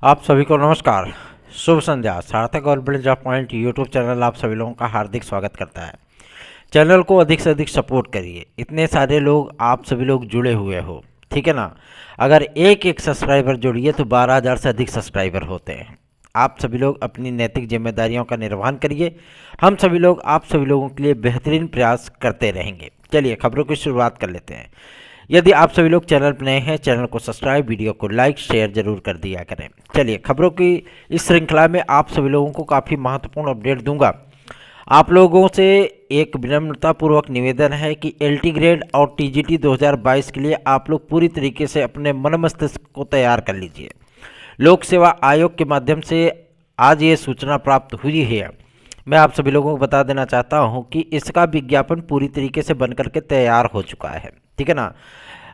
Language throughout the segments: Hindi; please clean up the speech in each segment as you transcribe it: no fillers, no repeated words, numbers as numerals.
आप सभी को नमस्कार। शुभ संध्या। सार्थक और bridge of point YouTube channel आप सभी लोगों का हार्दिक स्वागत करता है। चैनल को अधिक से अधिक सपोर्ट करिए। इतने सारे लोग, आप सभी लोग जुड़े हुए हो, ठीक है ना। अगर एक एक सब्सक्राइबर जुड़िए तो 12,000 से अधिक सब्सक्राइबर होते हैं। आप सभी लोग अपनी नैतिक जिम्मेदारियों का निर्वहन करिए। हम सभी लोग आप सभी लोगों के लिए बेहतरीन प्रयास करते रहेंगे। चलिए खबरों की शुरुआत कर लेते हैं। यदि आप सभी लोग चैनल पर नए हैं, चैनल को सब्सक्राइब, वीडियो को लाइक शेयर जरूर कर दिया करें। चलिए खबरों की इस श्रृंखला में आप सभी लोगों को काफ़ी महत्वपूर्ण अपडेट दूंगा। आप लोगों से एक विनम्रतापूर्वक निवेदन है कि एलटी ग्रेड और टीजीटी 2022 के लिए आप लोग पूरी तरीके से अपने मन मस्तिष्क को तैयार कर लीजिए। लोक सेवा आयोग के माध्यम से आज ये सूचना प्राप्त हुई है। मैं आप सभी लोगों को बता देना चाहता हूं कि इसका विज्ञापन पूरी तरीके से बन करके तैयार हो चुका है, ठीक है ना।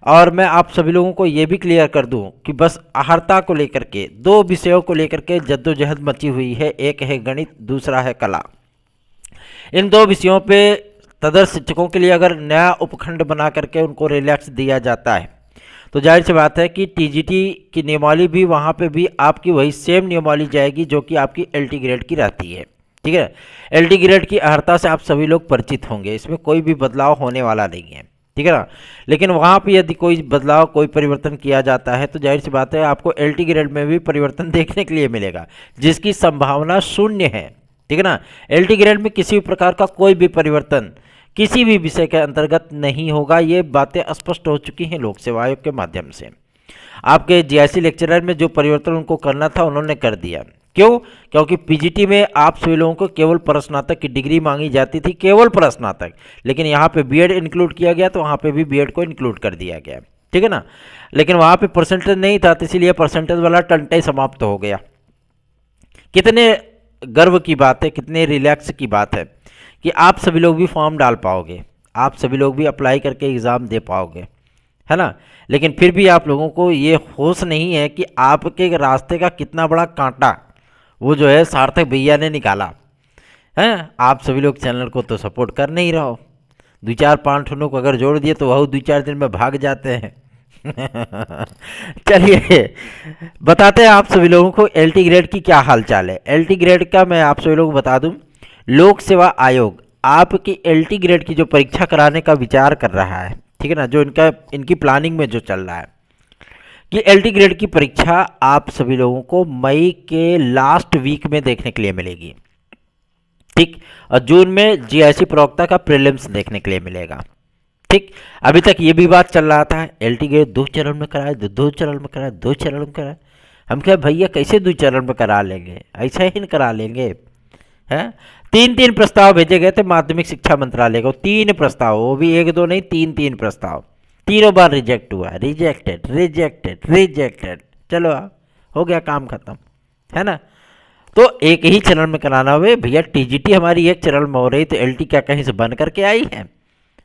और मैं आप सभी लोगों को ये भी क्लियर कर दूं कि बस अहर्ता को लेकर के दो विषयों को लेकर के जद्दोजहद मची हुई है। एक है गणित, दूसरा है कला। इन दो विषयों पे तदर्थ शिक्षकों के लिए अगर नया उपखंड बना करके उनको रिलैक्स दिया जाता है तो जाहिर सी बात है कि टीजीटी की नियमावली भी वहाँ पे भी आपकी वही सेम नियमावली जाएगी जो कि आपकी एलटी ग्रेड की रहती है, ठीक है। एलटी ग्रेड की अहर्ता से आप सभी लोग परिचित होंगे, इसमें कोई भी बदलाव होने वाला नहीं है, ठीक है ना। लेकिन वहाँ पे यदि कोई बदलाव, कोई परिवर्तन किया जाता है तो जाहिर सी बात है आपको एलटी ग्रेड में भी परिवर्तन देखने के लिए मिलेगा, जिसकी संभावना शून्य है, ठीक है ना। एलटी ग्रेड में किसी भी प्रकार का कोई भी परिवर्तन किसी भी विषय के अंतर्गत नहीं होगा। ये बातें स्पष्ट हो चुकी हैं लोक सेवा आयोग के माध्यम से। आपके जीआईसी लेक्चरर में जो परिवर्तन उनको करना था उन्होंने कर दिया। क्यों? क्योंकि पीजीटी में आप सभी लोगों को केवल प्रस्नातक की डिग्री मांगी जाती थी, केवल प्रस्नातक। लेकिन यहाँ पे बीएड इंक्लूड किया गया तो वहाँ पे भी बीएड को इंक्लूड कर दिया गया, ठीक है ना। लेकिन वहाँ पे परसेंटेज नहीं था तो इसीलिए परसेंटेज वाला टंटे समाप्त हो गया। कितने गर्व की बात है, कितने रिलैक्स की बात है कि आप सभी लोग भी फॉर्म डाल पाओगे, आप सभी लोग भी अप्लाई करके एग्ज़ाम दे पाओगे, है ना। लेकिन फिर भी आप लोगों को ये होश नहीं है कि आपके रास्ते का कितना बड़ा कांटा वो जो है सार्थक भैया ने निकाला है। आप सभी लोग चैनल को तो सपोर्ट कर नहीं रहो। दो चार पाँच ठनों को अगर जोड़ दिए तो वह 2-4 दिन में भाग जाते हैं। चलिए बताते हैं आप सभी लोगों को एलटी ग्रेड की क्या हालचाल है। एलटी ग्रेड का मैं आप सभी लोगों को बता दूं, लोक सेवा आयोग आपकी एलटी ग्रेड की जो परीक्षा कराने का विचार कर रहा है, ठीक है ना, जो इनकी प्लानिंग में जो चल रहा है कि एलटी ग्रेड की परीक्षा आप सभी लोगों को मई के लास्ट वीक में देखने के लिए मिलेगी, ठीक। और जून में जीआईसी प्रवक्ता का प्रीलिम्स देखने के लिए मिलेगा, ठीक। अभी तक ये भी बात चल रहा था एलटी ग्रेड 2 चरण में कराए, 2 चरण में कराए, 2 चरण में कराए। हम क्या भैया कैसे 2 चरण में करा लेंगे, ऐसा ही करा लेंगे हैं। 3-3 प्रस्ताव भेजे गए थे माध्यमिक शिक्षा मंत्रालय को, 3 प्रस्ताव, वो भी 1-2 नहीं, 3-3 प्रस्ताव। तीनों बार रिजेक्ट हुआ, रिजेक्टेड रिजेक्टेड रिजेक्टेड। चलो हो गया, काम खत्म, है ना। तो एक ही चरण में कराना हुए भैया। टीजीटी हमारी एक चरण में हो रही तो एलटी क्या कहीं से बन करके आई है?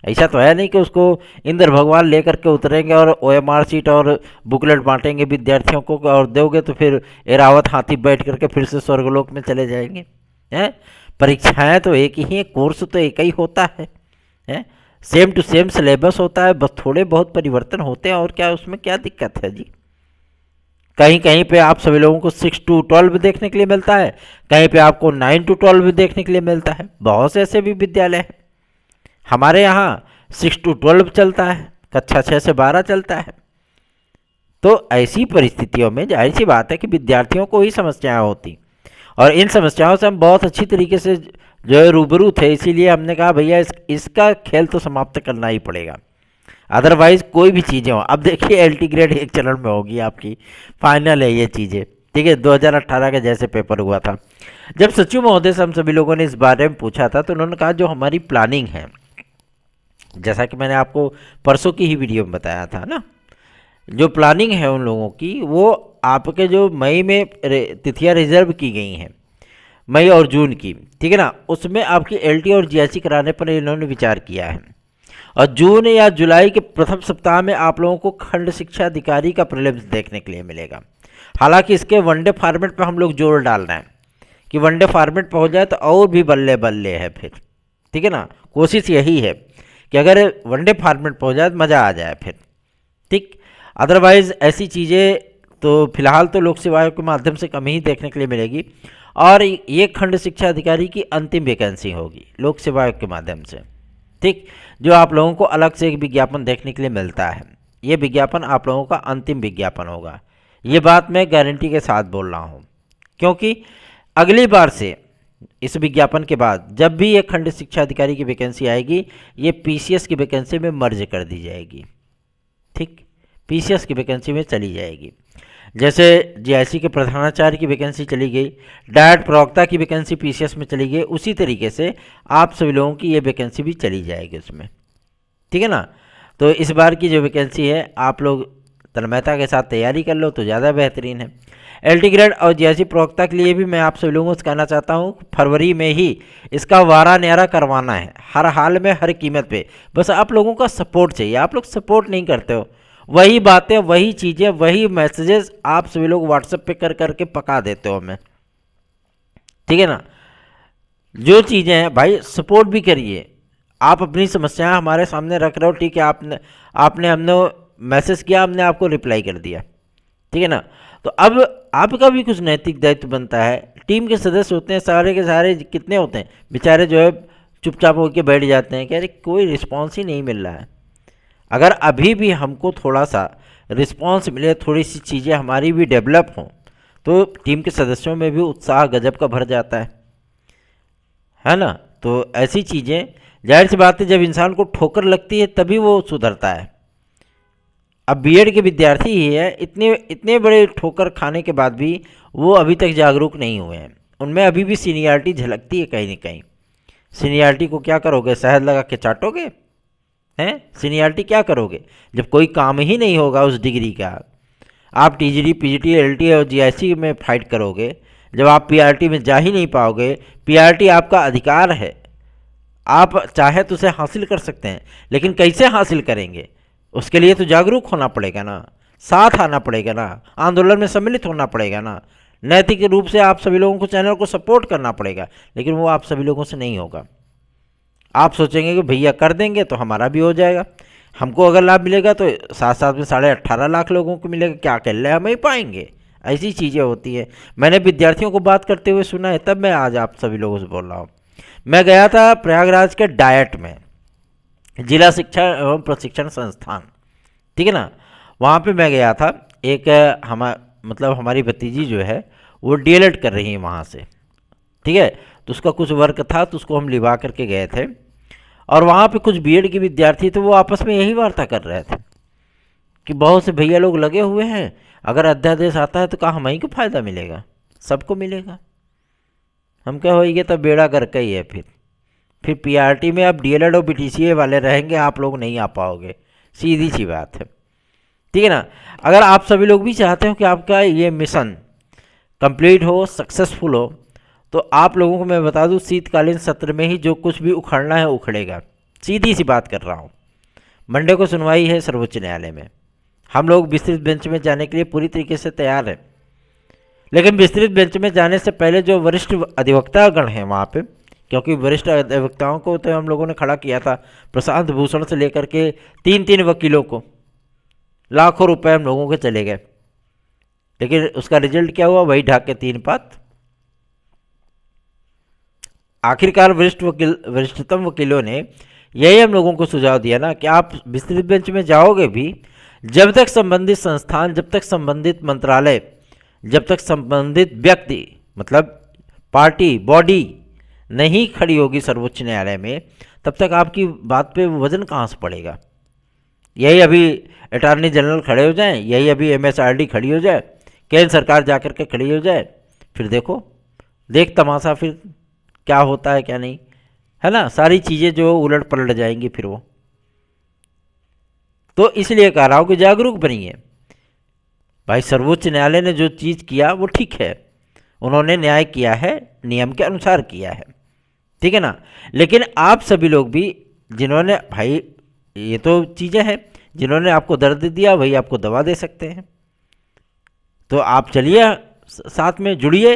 ऐसा तो है नहीं कि उसको इंद्र भगवान लेकर के उतरेंगे और ओएमआर सीट और बुकलेट बांटेंगे विद्यार्थियों को और दोगे तो फिर एरावत हाथी बैठ करके फिर से स्वर्गलोक में चले जाएंगे, हैं। परीक्षाएं तो एक ही हैं, कोर्स तो एक ही होता है, सेम टू सेम सिलेबस होता है, बस थोड़े बहुत परिवर्तन होते हैं और क्या, उसमें क्या दिक्कत है जी। कहीं कहीं पे आप सभी लोगों को 6 to 12 देखने के लिए मिलता है, कहीं पे आपको 9 to 12 देखने के लिए मिलता है। बहुत से ऐसे भी विद्यालय हैं। हमारे यहाँ 6 to 12 चलता है, कक्षा 6 से 12 चलता है। तो ऐसी परिस्थितियों में जाहिर सी बात है कि विद्यार्थियों को ही समस्याएं होती, और इन समस्याओं से हम बहुत अच्छी तरीके से जो है रूबरू थे। इसीलिए हमने कहा भैया इसका खेल तो समाप्त करना ही पड़ेगा, अदरवाइज कोई भी चीज़ें हो। अब देखिए एलटी ग्रेड एक चरण में होगी आपकी, फाइनल है ये चीज़ें, ठीक है। 2018 के जैसे पेपर हुआ था। जब सचिव महोदय से हम सभी लोगों ने इस बारे में पूछा था तो उन्होंने कहा जो हमारी प्लानिंग है, जैसा कि मैंने आपको परसों की ही वीडियो में बताया था ना, जो प्लानिंग है उन लोगों की, वो आपके जो मई में तिथियां रिजर्व की गई हैं, मई और जून की, ठीक है ना, उसमें आपकी एलटी और जीआईसी कराने पर इन्होंने विचार किया है। और जून या जुलाई के प्रथम सप्ताह में आप लोगों को खंड शिक्षा अधिकारी का प्रीलिम्स देखने के लिए मिलेगा। हालांकि इसके वनडे फॉर्मेट पर हम लोग जोर डाल रहे हैं कि वनडे फॉर्मेट पर हो जाए तो और भी बल्ले बल्ले है फिर, ठीक है ना। कोशिश यही है कि अगर वनडे फॉर्मेट पर हो जाए तो मज़ा आ जाए फिर, ठीक। अदरवाइज़ ऐसी चीज़ें तो फिलहाल तो लोक सेवा आयोग के माध्यम से कम ही देखने के लिए मिलेगी। और ये खंड शिक्षा अधिकारी की अंतिम वैकेंसी होगी लोक सेवा आयोग के माध्यम से, ठीक। जो आप लोगों को अलग से एक विज्ञापन देखने के लिए मिलता है, ये विज्ञापन आप लोगों का अंतिम विज्ञापन होगा। ये बात मैं गारंटी के साथ बोल रहा हूँ, क्योंकि अगली बार से इस विज्ञापन के बाद जब भी ये खंड शिक्षा अधिकारी की वैकेंसी आएगी, ये पीसीएस की वैकेंसी में मर्ज कर दी जाएगी, ठीक। पीसीएस की वैकेंसी में चली जाएगी। जैसे जीआईसी के प्रधानाचार्य की वैकेंसी चली गई, डायट प्रवक्ता की वैकेंसी पीसीएस में चली गई, उसी तरीके से आप सभी लोगों की ये वैकेंसी भी चली जाएगी उसमें, ठीक है ना। तो इस बार की जो वैकेंसी है आप लोग तन्मयता के साथ तैयारी कर लो तो ज़्यादा बेहतरीन है। एलटी ग्रेड और जीआईसी प्रवक्ता के लिए भी मैं आप सभी लोगों से कहना चाहता हूँ, फरवरी में ही इसका वारा न्यारा करवाना है, हर हाल में हर कीमत पे। बस आप लोगों का सपोर्ट चाहिए, आप लोग सपोर्ट नहीं करते हो। वही बातें, वही चीज़ें, वही मैसेजेस आप सभी लोग व्हाट्सएप पे कर करके पका देते हो हमें, ठीक है ना। जो चीज़ें हैं भाई सपोर्ट भी करिए, आप अपनी समस्याएं हमारे सामने रख रहे हो, ठीक है। हमने मैसेज किया, हमने आपको रिप्लाई कर दिया, ठीक है ना। तो अब आपका भी कुछ नैतिक दायित्व बनता है। टीम के सदस्य होते हैं सारे के सारे, कितने होते हैं बेचारे जो है चुपचाप होकर बैठ जाते हैं कि अरे कोई रिस्पॉन्स ही नहीं मिल रहा है। अगर अभी भी हमको थोड़ा सा रिस्पॉन्स मिले, थोड़ी सी चीज़ें हमारी भी डेवलप हों, तो टीम के सदस्यों में भी उत्साह गजब का भर जाता है ना। तो ऐसी चीज़ें, जाहिर सी बात है, जब इंसान को ठोकर लगती है तभी वो सुधरता है। अब बीएड के विद्यार्थी ही है, इतने बड़े ठोकर खाने के बाद भी वो अभी तक जागरूक नहीं हुए हैं। उनमें अभी भी सीनियरिटी झलकती है कहीं न कहीं। सीनियरिटी को क्या करोगे, शहद लगा के चाटोगे हैं? सीनियरिटी क्या करोगे जब कोई काम ही नहीं होगा उस डिग्री का। आप टीजीटी, पीजीटी, एलटी और जीआईसी में फाइट करोगे, जब आप पीआरटी में जा ही नहीं पाओगे। पीआरटी आपका अधिकार है, आप चाहे तो उसे हासिल कर सकते हैं, लेकिन कैसे हासिल करेंगे उसके लिए तो जागरूक होना पड़ेगा ना, साथ आना पड़ेगा ना, आंदोलन में सम्मिलित होना पड़ेगा ना, नैतिक रूप से आप सभी लोगों को चैनल को सपोर्ट करना पड़ेगा। लेकिन वो आप सभी लोगों से नहीं होगा। आप सोचेंगे कि भैया कर देंगे तो हमारा भी हो जाएगा, हमको अगर लाभ मिलेगा तो साथ साथ में 18.5 लाख लोगों को मिलेगा, क्या कर ले हम ही पाएंगे। ऐसी चीज़ें होती है। मैंने विद्यार्थियों को बात करते हुए सुना है, तब मैं आज आप सभी लोगों से बोल रहा हूँ। मैं गया था प्रयागराज के डायट में, जिला शिक्षा एवं प्रशिक्षण संस्थान, ठीक है ना। वहाँ पे मैं गया था। एक हमारी भतीजी जो है वो डीएलएड कर रही है वहाँ से, ठीक है। तो उसका कुछ वर्क था तो उसको हम लिवा करके गए थे, और वहाँ पे कुछ बीएड के विद्यार्थी थे, वो आपस में यही वार्ता कर रहे थे कि बहुत से भैया लोग लगे हुए हैं, अगर अध्यादेश आता है तो कहाँ हमें को फ़ायदा मिलेगा, सबको मिलेगा। हम क्या होइए तब बेड़ा गर्क ही है। फिर पीआरटी में अब डीएलएड और बीटीसीए वाले रहेंगे, आप लोग नहीं आ पाओगे, सीधी सी बात है, ठीक है ना। अगर आप सभी लोग भी चाहते हो कि आपका ये मिशन कंप्लीट हो, सक्सेसफुल हो, तो आप लोगों को मैं बता दूं, शीतकालीन सत्र में ही जो कुछ भी उखड़ना है उखड़ेगा। सीधी सी बात कर रहा हूँ। मंडे को सुनवाई है सर्वोच्च न्यायालय में, हम लोग विस्तृत बेंच में जाने के लिए पूरी तरीके से तैयार हैं। लेकिन विस्तृत बेंच में जाने से पहले जो वरिष्ठ अधिवक्तागण हैं वहाँ पे, क्योंकि वरिष्ठ अधिवक्ताओं को तो हम लोगों ने खड़ा किया था, प्रशांत भूषण से लेकर के 3 वकीलों को, लाखों रुपए हम लोगों के चले गए। लेकिन उसका रिजल्ट क्या हुआ, वही ढाक के 3 पात। आखिरकार वरिष्ठतम वकीलों ने यही हम लोगों को सुझाव दिया ना कि आप विस्तृत बेंच में जाओगे भी, जब तक संबंधित संस्थान, जब तक संबंधित मंत्रालय, जब तक संबंधित व्यक्ति, मतलब पार्टी, बॉडी नहीं खड़ी होगी सर्वोच्च न्यायालय में, तब तक आपकी बात पे वजन कहाँ से पड़ेगा। यही अभी अटॉर्नी जनरल खड़े हो जाएं, यही अभी एमएसआरडी खड़ी हो जाए, केंद्र सरकार जाकर के खड़ी हो जाए, फिर देख तमाशा फिर क्या होता है क्या नहीं, है ना। सारी चीज़ें जो उलट पलट जाएंगी फिर वो। तो इसलिए कह रहा हूँ कि जागरूक बनिए भाई। सर्वोच्च न्यायालय ने जो चीज़ किया वो ठीक है, उन्होंने न्याय किया है, नियम के अनुसार किया है, ठीक है ना। लेकिन आप सभी लोग भी, जिन्होंने भाई, ये तो चीज़ें हैं, जिन्होंने आपको दर्द दिया वही आपको दवा दे सकते हैं। तो आप चलिए साथ में जुड़िए,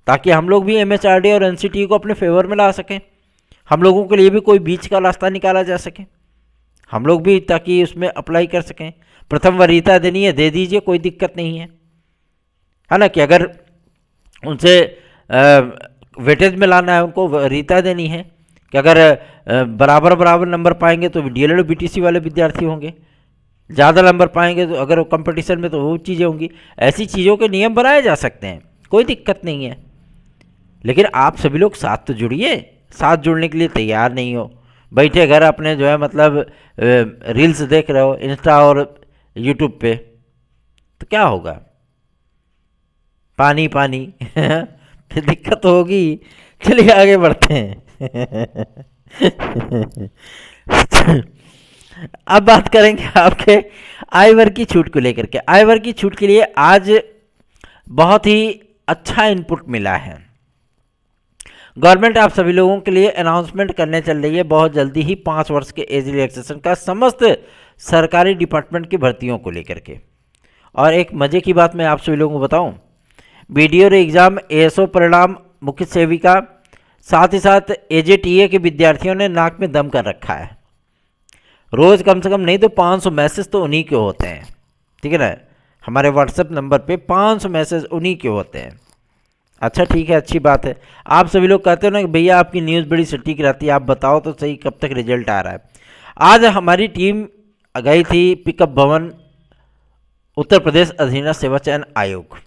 ताकि हम लोग भी एमएचआरडी और एनसीटी को अपने फेवर में ला सकें। हम लोगों के लिए भी कोई बीच का रास्ता निकाला जा सके, हम लोग भी ताकि उसमें अप्लाई कर सकें। प्रथम वरीयता देनी है, दे दीजिए, कोई दिक्कत नहीं है, है ना, कि अगर उनसे वेटेज में लाना है, उनको रीता देनी है कि अगर बराबर बराबर नंबर पाएंगे तो डीएलएड बीटीसी वाले विद्यार्थी होंगे, ज़्यादा नंबर पाएंगे तो अगर कंपटीशन में तो वो चीज़ें होंगी। ऐसी चीज़ों के नियम बनाए जा सकते हैं, कोई दिक्कत नहीं है। लेकिन आप सभी लोग साथ तो जुड़िए, साथ जुड़ने के लिए तैयार नहीं हो, बैठे घर अपने जो है मतलब रील्स देख रहे हो इंस्टा और यूट्यूब पे, तो क्या होगा, पानी पानी फिर दिक्कत होगी। चलिए आगे बढ़ते हैं। अब बात करेंगे आपके आयवर की छूट को लेकर के। आयवर की छूट के लिए आज बहुत ही अच्छा इनपुट मिला है। गवर्नमेंट आप सभी लोगों के लिए अनाउंसमेंट करने चल रही है बहुत जल्दी ही 5 वर्ष के एज रिलैक्सेशन का समस्त सरकारी डिपार्टमेंट की भर्तियों को लेकर के। और एक मज़े की बात मैं आप सभी लोगों को बताऊं, वीडियो एग्ज़ाम, एएसओ परिणाम, मुख्य सेविका, साथ ही साथ एजेटीए के विद्यार्थियों ने नाक में दम कर रखा है। रोज़ कम से कम नहीं तो 500 मैसेज तो उन्हीं के होते हैं, ठीक है ना। हमारे व्हाट्सएप नंबर पे 500 मैसेज उन्हीं के होते हैं। अच्छा ठीक है, अच्छी बात है। आप सभी लोग कहते हो ना कि भैया आपकी न्यूज़ बड़ी सटीक रहती है, आप बताओ तो सही कब तक रिजल्ट आ रहा है। आज हमारी टीम गई थी पिकअप भवन, उत्तर प्रदेश अधीनस्थ सेवा चयन आयोग,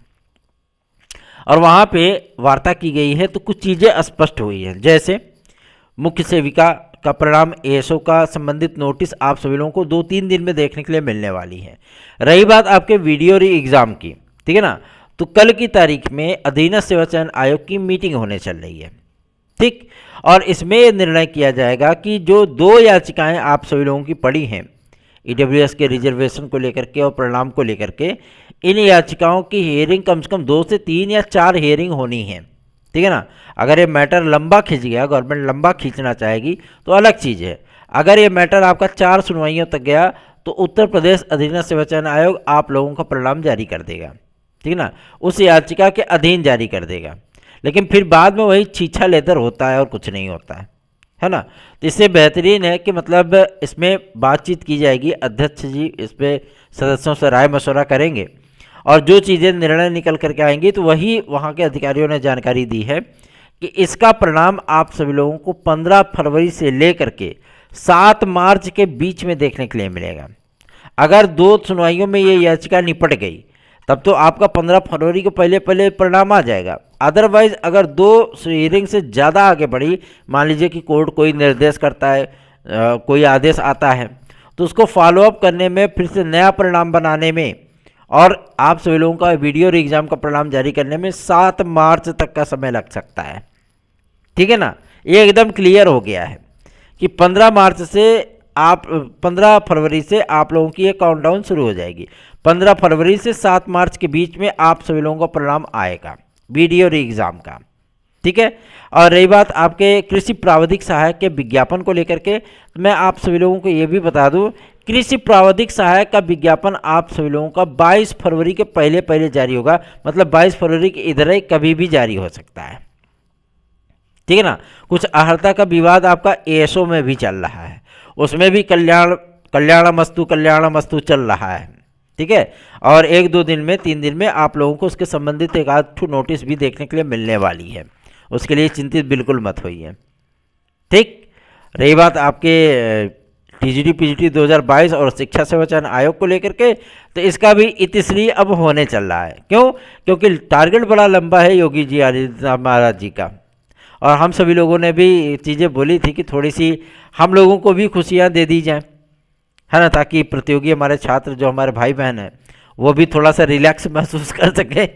और वहाँ पे वार्ता की गई है तो कुछ चीज़ें स्पष्ट हुई हैं। जैसे मुख्य सेविका का परिणाम, एएसओ का संबंधित नोटिस आप सभी लोगों को 2-3 दिन में देखने के लिए मिलने वाली है। रही बात आपके वीडियो री एग्ज़ाम की, ठीक है ना, तो कल की तारीख में अधीनस्थ सेवा चयन आयोग की मीटिंग होने चल रही है, ठीक। और इसमें यह निर्णय किया जाएगा कि जो 2 याचिकाएं आप सभी लोगों की पड़ी हैं ईडब्ल्यूएस के रिजर्वेशन को लेकर के और परिणाम को लेकर के, इन याचिकाओं की हियरिंग कम से कम 2 से 3 या 4 हियरिंग होनी है, ठीक है ना। अगर ये मैटर लंबा खिंच गया, गवर्नमेंट लंबा खींचना चाहेगी तो अलग चीज़ है। अगर ये मैटर आपका 4 सुनवाइयों तक गया तो उत्तर प्रदेश अधीनस्थ सेवा चयन आयोग आप लोगों का परिणाम जारी कर देगा, ठीक है ना, उस याचिका के अधीन जारी कर देगा। लेकिन फिर बाद में वही छीछा लेदर होता है और कुछ नहीं होता है ना। तो इससे बेहतरीन है कि मतलब इसमें बातचीत की जाएगी, अध्यक्ष जी इस पर सदस्यों से राय मशवरा करेंगे और जो चीज़ें निर्णय निकल करके आएंगी तो वही वहाँ के अधिकारियों ने जानकारी दी है कि इसका परिणाम आप सभी लोगों को 15 फरवरी से लेकर के 7 मार्च के बीच में देखने के लिए मिलेगा। अगर 2 सुनवाइयों में ये याचिका निपट गई तब तो आपका 15 फरवरी को पहले पहले परिणाम आ जाएगा। अदरवाइज अगर 2 हियरिंग से ज़्यादा आगे बढ़ी, मान लीजिए कि कोर्ट कोई निर्देश करता है, कोई आदेश आता है, तो उसको फॉलोअप करने में, फिर से नया परिणाम बनाने में और आप सभी लोगों का वीडियो एग्ज़ाम का परिणाम जारी करने में 7 मार्च तक का समय लग सकता है, ठीक है ना। ये एकदम क्लियर हो गया है कि 15 फरवरी से आप लोगों की ये काउंटडाउन शुरू हो जाएगी। 15 फरवरी से 7 मार्च के बीच में आप सभी लोगों का परिणाम आएगा वीडियो एग्ज़ाम का, ठीक है। और रही बात आपके कृषि प्रावधिक सहायक के विज्ञापन को लेकर के, तो मैं आप सभी लोगों को ये भी बता दूं, कृषि प्रावधिक सहायक का विज्ञापन आप सभी लोगों का 22 फरवरी के पहले पहले जारी होगा। मतलब 22 फरवरी के इधर ही कभी भी जारी हो सकता है, ठीक है ना। कुछ अहर्ता का विवाद आपका एएसओ में भी चल रहा है, उसमें भी कल्याणमस्तु चल रहा है, ठीक है। और 1-2 दिन में, 3 दिन में आप लोगों को उसके संबंधित एक आध ठो नोटिस भी देखने के लिए मिलने वाली है, उसके लिए चिंतित बिल्कुल मत होइए, ठीक। रही बात आपके टीजीटी पीजीटी 2022 और शिक्षा सेवा चयन आयोग को लेकर के, तो इसका भी इतिश्री अब होने चल रहा है। क्यों? क्योंकि टारगेट बड़ा लंबा है योगी जी आदित्यनाथ महाराज जी का, और हम सभी लोगों ने भी चीज़ें बोली थी कि थोड़ी सी हम लोगों को भी खुशियाँ दे दी जाएँ, है ना, ताकि प्रतियोगी हमारे छात्र जो हमारे भाई बहन हैं वो भी थोड़ा सा रिलैक्स महसूस कर सके।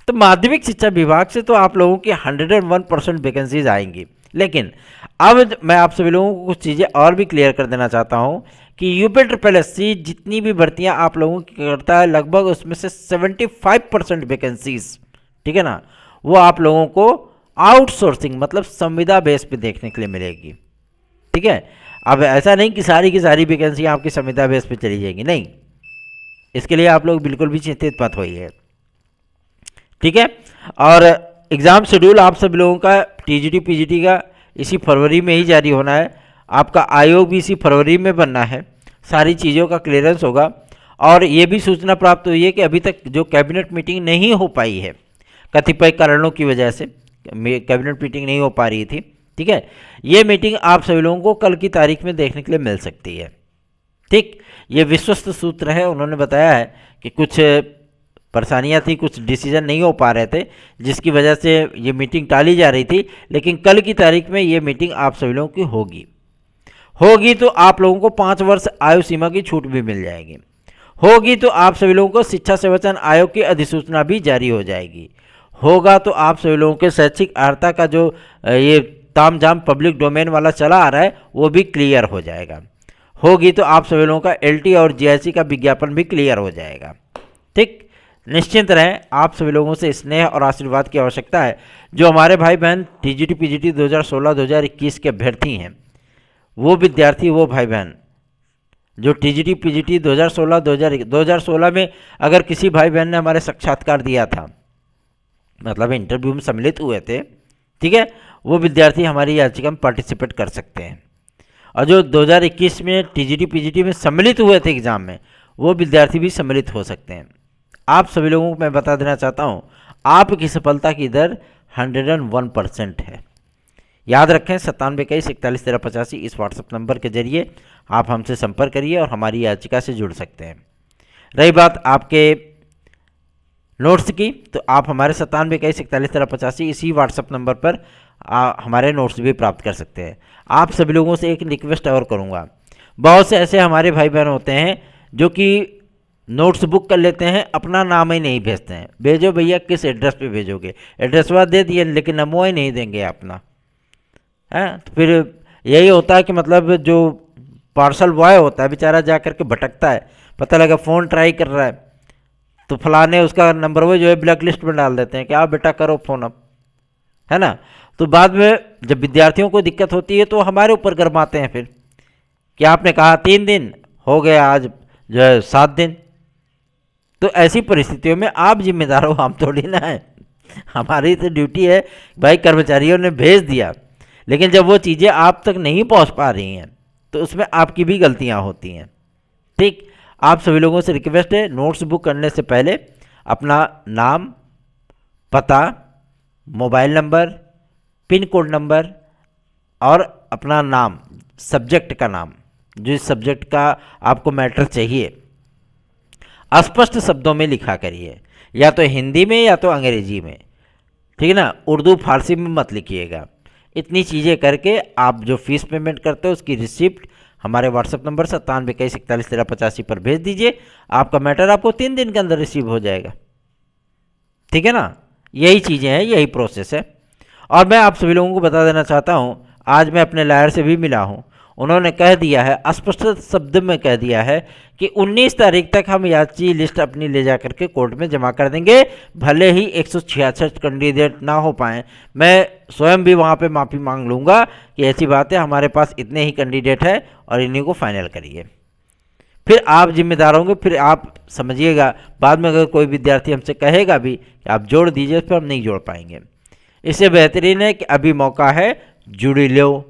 तो माध्यमिक शिक्षा विभाग से तो आप लोगों की 101% वैकेंसीज आएंगी। लेकिन अब मैं आप सभी लोगों को कुछ चीज़ें और भी क्लियर कर देना चाहता हूं कि यूपीट्रिपलएससी जितनी भी भर्तियां आप लोगों की करता है, लगभग उसमें से 75% वैकेंसीज, ठीक है ना, वो आप लोगों को आउटसोर्सिंग मतलब संविदा बेस पे देखने के लिए मिलेगी, ठीक है। अब ऐसा नहीं कि सारी की सारी वैकेंसी आपकी संविदा बेस पे चली जाएगी, नहीं, इसके लिए आप लोग बिल्कुल भी चिंतित मत होइए, ठीक है। और एग्ज़ाम शेड्यूल आप सब लोगों का टीजीटी पीजीटी का इसी फरवरी में ही जारी होना है, आपका आयोग भी इसी फरवरी में बनना है, सारी चीज़ों का क्लियरेंस होगा। और ये भी सूचना प्राप्त हुई है कि अभी तक जो कैबिनेट मीटिंग नहीं हो पाई है, कतिपय कारणों की वजह से कैबिनेट मीटिंग नहीं हो पा रही थी, ठीक है, ये मीटिंग आप सभी लोगों को कल की तारीख में देखने के लिए मिल सकती है। ठीक, ये विश्वस्त सूत्र है, उन्होंने बताया है कि कुछ परेशानियां थी, कुछ डिसीजन नहीं हो पा रहे थे, जिसकी वजह से ये मीटिंग टाली जा रही थी, लेकिन कल की तारीख में ये मीटिंग आप सभी लोगों की होगी तो आप लोगों को 5 वर्ष आयु सीमा की छूट भी मिल जाएगी। होगी तो आप सभी लोगों को शिक्षा सेवाचयन आयोग की अधिसूचना भी जारी हो जाएगी। होगा तो आप सभी लोगों के शैक्षिक अर्हता का जो ये तामझाम पब्लिक डोमेन वाला चला आ रहा है वो भी क्लियर हो जाएगा। होगी तो आप सभी लोगों का एलटी और जीआईसी का विज्ञापन भी क्लियर हो जाएगा। ठीक, निश्चिंत रहें, आप सभी लोगों से स्नेह और आशीर्वाद की आवश्यकता है। जो हमारे भाई बहन टीजीटी पीजीटी 2016-2021 के अभ्यर्थी हैं, वो विद्यार्थी, वो भाई बहन जो टीजीटी पीजीटी 2016 में अगर किसी भाई बहन ने हमारे साक्षात्कार दिया था, मतलब इंटरव्यू में सम्मिलित हुए थे, ठीक है, वो विद्यार्थी हमारी याचिका में पार्टिसिपेट कर सकते हैं। और जो 2021 में टीजीटी पीजीटी में सम्मिलित हुए थे एग्ज़ाम में, वो विद्यार्थी भी सम्मिलित हो सकते हैं। आप सभी लोगों को मैं बता देना चाहता हूँ, आपकी सफलता की दर 101% है। याद रखें, 9721411385 इस व्हाट्सएप नंबर के जरिए आप हमसे संपर्क करिए और हमारी याचिका से जुड़ सकते हैं। रही बात आपके नोट्स की, तो आप हमारे 9721411385 इसी व्हाट्सएप नंबर पर हमारे नोट्स भी प्राप्त कर सकते हैं। आप सभी लोगों से एक रिक्वेस्ट और करूँगा, बहुत से ऐसे हमारे भाई बहन होते हैं जो कि नोट्स बुक कर लेते हैं, अपना नाम ही नहीं भेजते हैं। भेजो भैया, किस एड्रेस पे भेजोगे? एड्रेस दे दिए लेकिन नमो ही नहीं देंगे अपना, है। तो फिर यही होता है कि मतलब जो पार्सल बॉय होता है बेचारा जा करके भटकता है, पता लगा फ़ोन ट्राई कर रहा है तो फलाने उसका नंबर वो जो है ब्लैक लिस्ट में डाल देते हैं कि आप बेटा करो फ़ोन अब, है ना। तो बाद में जब विद्यार्थियों को दिक्कत होती है तो हमारे ऊपर गरमाते हैं फिर कि आपने कहा 3 दिन हो गया, आज जो है 7 दिन। तो ऐसी परिस्थितियों में आप जिम्मेदार हो, हम थोड़ी ना है। हमारी तो ड्यूटी है भाई, कर्मचारियों ने भेज दिया, लेकिन जब वो चीज़ें आप तक नहीं पहुंच पा रही हैं तो उसमें आपकी भी गलतियां होती हैं। ठीक, आप सभी लोगों से रिक्वेस्ट है, नोट्स बुक करने से पहले अपना नाम, पता, mobile number, pin code number और अपना नाम, सब्जेक्ट का नाम, जिस सब्जेक्ट का आपको मैटर चाहिए, स्पष्ट शब्दों में लिखा करिए, या तो हिंदी में या तो अंग्रेजी में, ठीक है ना। उर्दू फारसी में मत लिखिएगा। इतनी चीज़ें करके आप जो फीस पेमेंट करते हो उसकी रिसिप्ट हमारे व्हाट्सएप नंबर 9721411385 पर भेज दीजिए। आपका मैटर आपको 3 दिन के अंदर रिसीव हो जाएगा, ठीक है ना। यही चीज़ें हैं, यही प्रोसेस है। और मैं आप सभी लोगों को बता देना चाहता हूँ, आज मैं अपने लायर से भी मिला हूँ, उन्होंने कह दिया है, स्पष्ट शब्द में कह दिया है कि 19 तारीख तक हम याची लिस्ट अपनी ले जा करके कोर्ट में जमा कर देंगे, भले ही 166 कैंडिडेट ना हो पाएँ। मैं स्वयं भी वहाँ पे माफ़ी मांग लूँगा कि ऐसी बात है, हमारे पास इतने ही कैंडिडेट है और इन्हीं को फाइनल करिए। फिर आप जिम्मेदार होंगे, फिर आप समझिएगा। बाद में अगर कोई विद्यार्थी हमसे कहेगा भी कि आप जोड़ दीजिए, फिर हम नहीं जोड़ पाएंगे। इससे बेहतरीन है कि अभी मौका है, जुड़ी लो,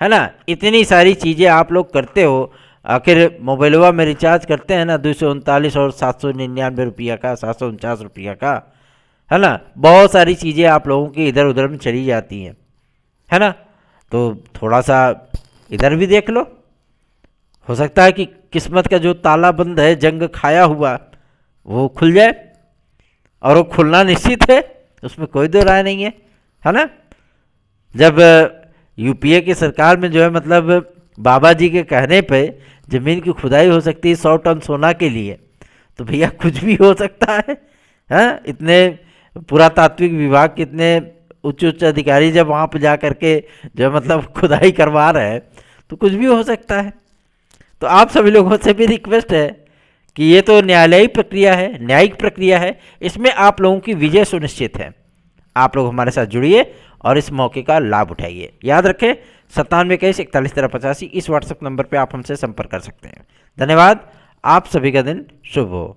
है ना। इतनी सारी चीज़ें आप लोग करते हो, आखिर मोबाइलवा में रिचार्ज करते हैं ना 239 और 799 रुपया का, 749 रुपया का, है ना। बहुत सारी चीज़ें आप लोगों की इधर उधर में चली जाती हैं, है ना। तो थोड़ा सा इधर भी देख लो, हो सकता है कि किस्मत का जो ताला बंद है, जंग खाया हुआ, वो खुल जाए, और वो खुलना निश्चित है, उसमें कोई दो राय नहीं है ना। जब यूपीए की सरकार में जो है मतलब बाबा जी के कहने पे ज़मीन की खुदाई हो सकती है 100 टन सोना के लिए, तो भैया कुछ भी हो सकता है, हाँ। इतने पुरातात्विक विभाग के इतने उच्च उच्च अधिकारी जब वहाँ पर जा करके जो मतलब खुदाई करवा रहे हैं, तो कुछ भी हो सकता है। तो आप सभी लोगों से भी रिक्वेस्ट है कि ये तो न्यायालयी प्रक्रिया है, न्यायिक प्रक्रिया है, इसमें आप लोगों की विजय सुनिश्चित है। आप लोग हमारे साथ जुड़िए और इस मौके का लाभ उठाइए। याद रखें, 9721411385 इस व्हाट्सएप नंबर पे आप हमसे संपर्क कर सकते हैं। धन्यवाद, आप सभी का दिन शुभ हो।